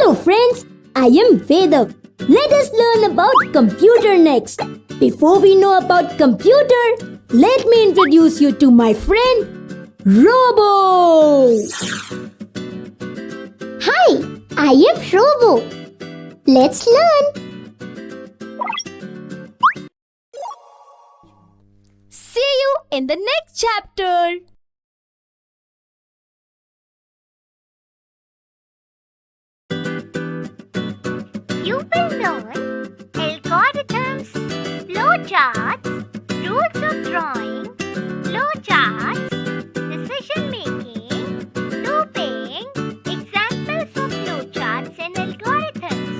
Hello friends, I am Vedav. Let us learn about computer next. Before we know about computer, let me introduce you to my friend Robo. Hi, I am Robo. Let's learn. See you in the next chapter. You will learn algorithms, flowcharts, rules of drawing, flowcharts, decision making, looping, examples of flowcharts and algorithms.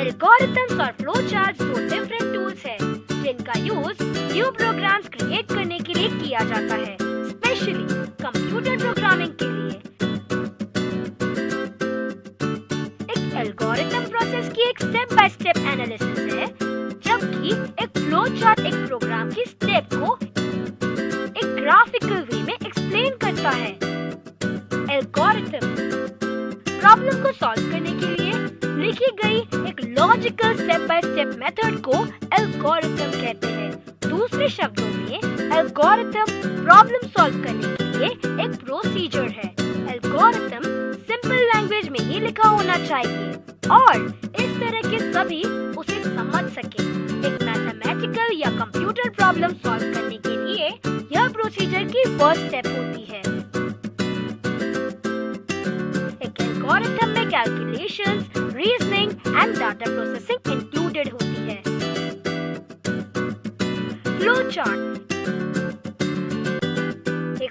Algorithms और फ्लोचार्ट्स दो different tools हैं जिनका use new programmes create करने के लिए किया जाता है, स्पेशली कंप्यूटर प्रोग्रामिंग के लिए। एक एल्गोरिथम प्रोसेस की एक स्टेप बाय स्टेप एनालिसिस है, जबकि एक फ्लोचार्ट एक प्रोग्राम की स्टेप को एक ग्राफिकल वे में एक्सप्लेन करता है। एल्गोरिथम प्रॉब्लम को सॉल्व करने के लिए लिखी गई एक logical step by step method को एल्गोरिथम कहते हैं। दूसरे शब्दों में एल्गोरिथम प्रॉब्लम सॉल्व करने के लिए एक प्रोसीजर है। एल्गोरिथम सिंपल लैंग्वेज में ही लिखा होना चाहिए और इस तरह के सभी उसे समझ सके। एक मैथमेटिकल या कंप्यूटर प्रॉब्लम सॉल्व करने के लिए यह प्रोसीजर की फर्स्ट स्टेप होती है। एक एल्गोरिथम में calculations, reasoning and data processing included होती है।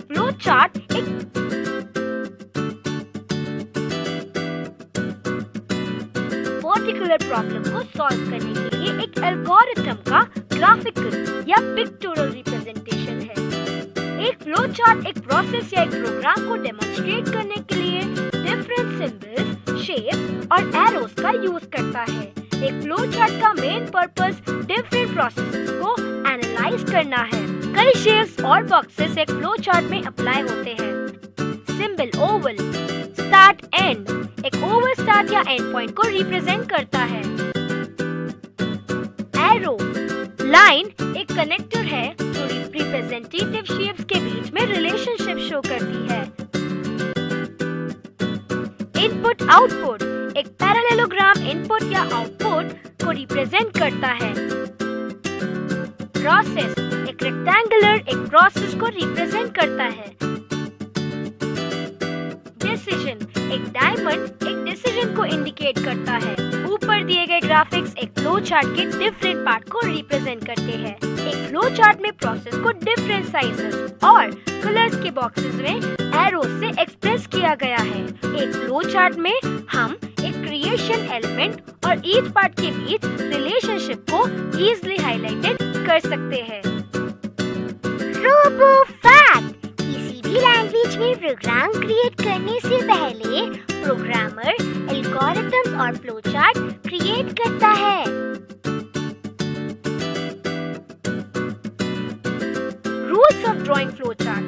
फ्लोचार्ट एक पर्टिकुलर प्रॉब्लम को सॉल्व करने के लिए एक एल्गोरिथम का ग्राफिकल या पिक्टोरियल रिप्रेजेंटेशन है। एक फ्लोचार्ट एक प्रोसेस या एक प्रोग्राम को डेमोन्स्ट्रेट करने के लिए डिफरेंट सिंबल्स, शेप्स और एरोस का यूज करता है। एक फ्लोचार्ट का मेन पर्पस डिफरेंट प्रोसेसेस को एनालाइज करना है। कई शेप्स और बॉक्सेस एक फ्लोचार्ट में अप्लाई होते हैं। सिंबल ओवल, स्टार्ट एंड एक ओवल स्टार्ट या एंड पॉइंट को रिप्रेजेंट करता है। एरो लाइन एक कनेक्टर है जो रिप्रेजेंटेटिव शेप्स के बीच में रिलेशनशिप शो करती है। इनपुट आउटपुट एक पैरेललोग्राम इनपुट या आउटपुट को रिप्रेजेंट करता है। प्रोसेस एक रेक्टेंगुलर एक प्रोसेस को रिप्रेजेंट करता है। डिसीजन एक डायमंड एक डिसीजन को इंडिकेट करता है। ऊपर दिए गए ग्राफिक्स एक फ्लो चार्ट के डिफरेंट पार्ट को रिप्रेजेंट करते हैं। एक फ्लो चार्ट में प्रोसेस को डिफरेंट साइजेस और कलर्स के बॉक्सेस में एरोस से एक्सप्रेस किया गया है। एक फ्लो चार्ट में हम एक क्रिएशन एलिमेंट और ईच पार्ट के बीच रिलेशनशिप को इजीली हाईलाइटेड कर सकते हैं। रोबो फैक्ट किसी भी लैंग्वेज में प्रोग्राम क्रिएट करने से पहले प्रोग्रामर एल्गोरिथम्स और फ्लोचार्ट क्रिएट करता है। Rules of drawing flowchart.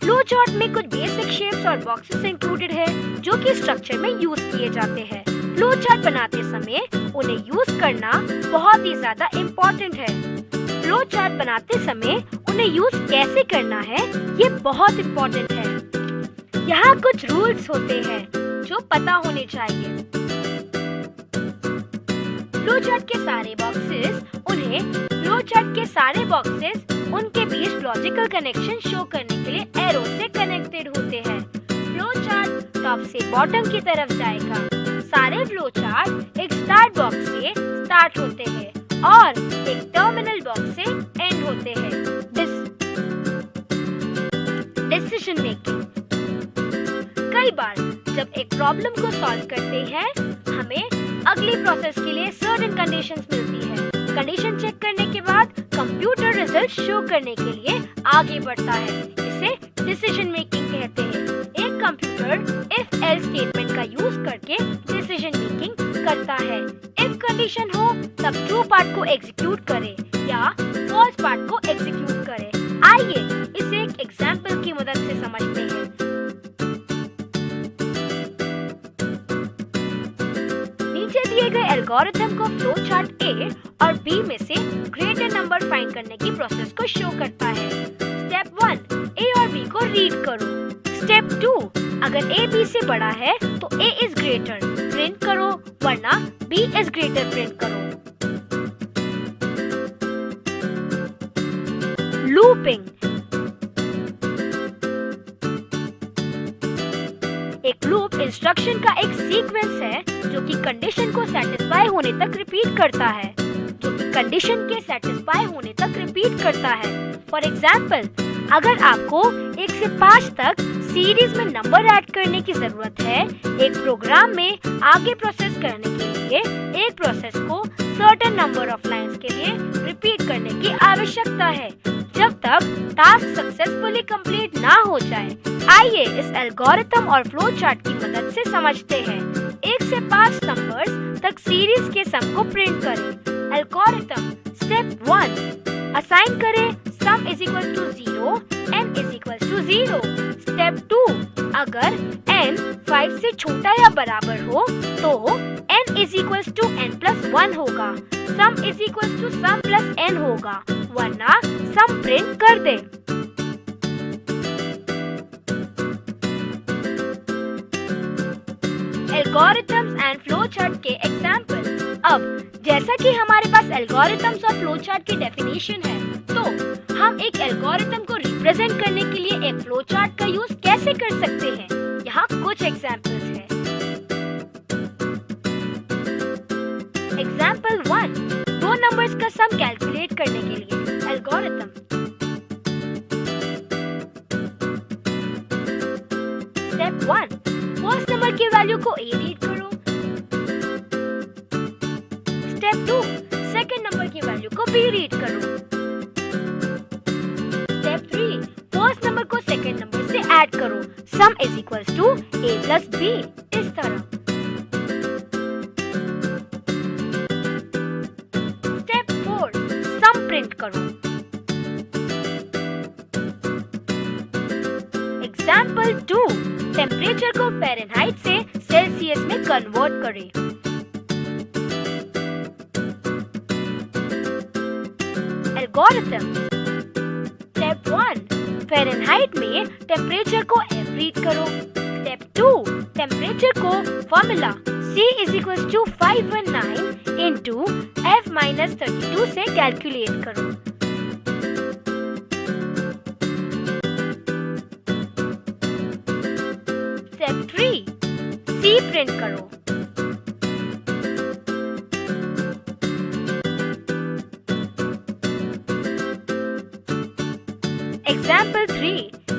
Flowchart में कुछ बेसिक शेप्स और बॉक्सेस इंक्लूडेड है जो कि स्ट्रक्चर में यूज किए जाते हैं। फ्लोचार्ट बनाते समय उन्हें यूज करना बहुत ही ज्यादा इम्पोर्टेंट है। फ्लोचार्ट बनाते समय उन्हें यूज कैसे करना है ये बहुत इम्पोर्टेंट है। यहाँ कुछ रूल्स होते हैं जो पता होने चाहिए। फ्लोचार्ट के सारे बॉक्सेस उनके बीच लॉजिकल कनेक्शन शो करने के लिए एरो से कनेक्टेड होते हैं। फ्लोचार्ट टॉप से बॉटम की तरफ जाएगा। सारे फ्लोचार्ट एक स्टार्ट बॉक्स से स्टार्ट होते हैं और एक टर्मिनल बॉक्स से एंड होते हैं। Decision making. कई बार जब एक प्रॉब्लम को सॉल्व करते हैं हमें अगली प्रोसेस के लिए सर्टेन कंडीशंस मिलती है। कंडीशन चेक करने के बाद कंप्यूटर रिजल्ट शो करने के लिए आगे बढ़ता है। इसे डिसीजन मेकिंग कहते हैं। एक कंप्यूटर इफ एल्स स्टेटमेंट का यूज करके डिसीजन मेकिंग करता है। इफ कंडीशन हो तब ट्रू पार्ट को एग्जीक्यूट करे या फॉल्स पार्ट को एग्जीक्यूट करे। आइए इसे एक एग्जाम्पल की मदद से समझते हैं। नीचे दिए गए एल्गोरिथम को फ्लो चार्ट ए और बी में से ग्रेटर नंबर फाइंड करने की प्रोसेस को शो करता है। स्टेप 1, ए और बी को रीड करो। स्टेप 2, अगर ए बी से बड़ा है तो ए इज ग्रेटर प्रिंट करो, वरना बी इज ग्रेटर प्रिंट करो। लूपिंग एक लूप इंस्ट्रक्शन का एक सीक्वेंस है जो कि कंडीशन को सेटिस्फाई होने तक रिपीट करता है, फॉर एग्जाम्पल, अगर आपको 1 से 5 तक सीरीज में नंबर ऐड करने की जरूरत है, एक प्रोग्राम में आगे प्रोसेस करने के लिए एक प्रोसेस को सर्टेन नंबर ऑफ लाइंस के लिए रिपीट करने की आवश्यकता है जब तक टास्क सक्सेसफुली कंप्लीट ना हो जाए। आइए इस एल्गोरिथम और फ्लो चार्ट की मदद से समझते हैं। 1 से 5 नंबर्स तक सीरीज के सम को प्रिंट करें। एल्गोरिथम स्टेप 1, असाइन करें sum is equal to 0, n is equal to 0। Step 2, अगर n 5 से छोटा या बराबर हो तो n is equal to n plus 1 होगा, sum is equal to sum plus n होगा, वरना सम प्रिंट कर दे। एल्गोरिथम्स एंड फ्लो चार्ट के एग्जाम्पल। अब जैसा कि हमारे पास एल्गोरिथम्स और फ्लो चार्ट की डेफिनेशन है, तो हम एक एल्गोरिथम को रिप्रेजेंट करने के लिए एक फ्लो चार्ट का यूज कैसे कर सकते हैं। यहाँ कुछ एग्जाम्पल्स हैं। एग्जाम्पल 1, 2 नंबर्स का सम कैलकुलेट करने के लिए एल्गोरिथम। स्टेप 1, फर्स्ट नंबर की वैल्यू को a रीड करो। स्टेप 2, सेकंड नंबर की वैल्यू को b रीड करो। स्टेप 3, फर्स्ट नंबर को सेकंड नंबर से ऐड करो, sum is equals to a plus b, इस तरह। स्टेप 4, सम प्रिंट करो। एग्जाम्पल 2, टेम्परेचर को फ़ारेनहाइट से सेल्सियस में कन्वर्ट करें। एल्गोरिथम स्टेप 1, फ़ारेनहाइट में टेम्परेचर को F रीड करो। स्टेप 2, टेम्परेचर को formula C is equal to 519 into F-32 से कैलकुलेट करो। स्टेप 3, C प्रिंट करो। एग्जाम्पल 3,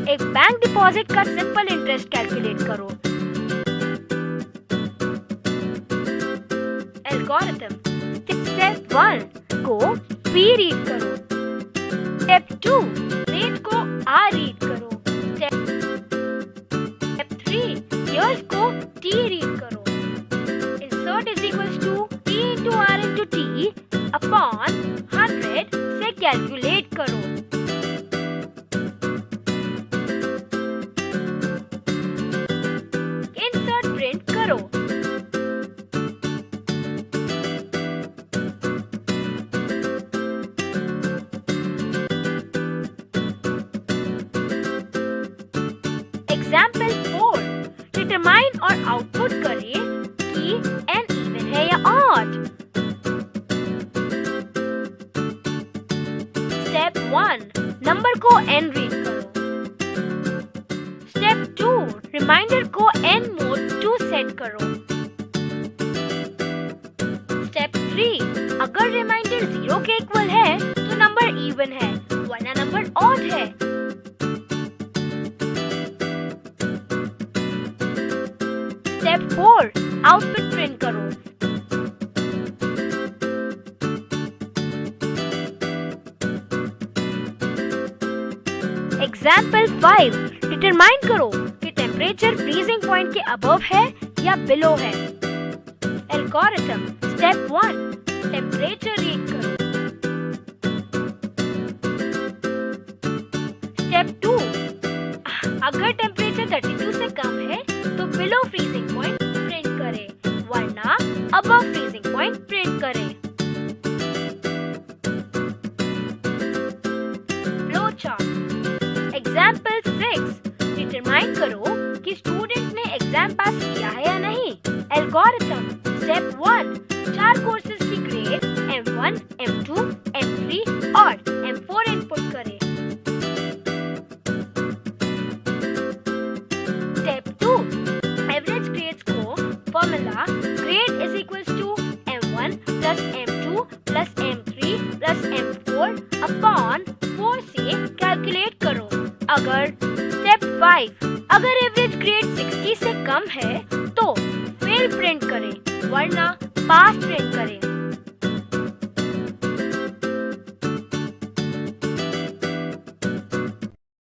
एक बैंक डिपॉजिट का सिंपल इंटरेस्ट कैलकुलेट करो। एल्गोरिथम स्टेप 1 को P रीड करो। स्टेप 2, रेट को R रीड करो। स्टेप 3, इयर्स को T रीड करो। Insert is equal to T into R into T upon 100 से कैलकुलेट करो। इंसर्ट प्रिंट करो। एग्जाम्पल 4, डिटरमाइन और आउटपुट करें कि n इवन है या ऑड। स्टेप 1, नंबर को n रीड करो। स्टेप 2, रिमाइंडर को n मोड 2 सेट करो। स्टेप 3, अगर रिमाइंडर 0 के इक्वल है तो नंबर इवन है, वरना नंबर ऑड है। स्टेप 4, आउटपुट प्रिंट करो। एग्जाम्पल 5, डिटरमाइन करो कि टेम्परेचर टेम्परेचर फ्रीजिंग पॉइंट के अबव है या बिलो है। एल्गोरिथम स्टेप 1, टेम्परेचर रीड करो। स्टेप 2, अगर टेम्परेचर 32 से कम है तो बिलो फ्रीजिंग पॉइंट प्रिंट करें, वरना अबव फ्रीजिंग पॉइंट प्रिंट करें। फ्लो चार्ट एग्जाम्पल 6, डिटरमाइन करो कि स्टूडेंट ने एग्जाम पास किया है या नहीं। एल्गोरिथम स्टेप 1, 4 कोर्सेज की ग्रेड M1, M2, M3 और M4 इनपुट करें। स्टेप 2, एवरेज ग्रेड्स को formula grade is equals to M1 plus M2 plus M3 plus M4 upon 4 से कैलकुलेट करो। अगर स्टेप 5, अगर एवरेज ग्रेड 60 से कम है तो फेल प्रिंट करें, वरना पास प्रिंट करें।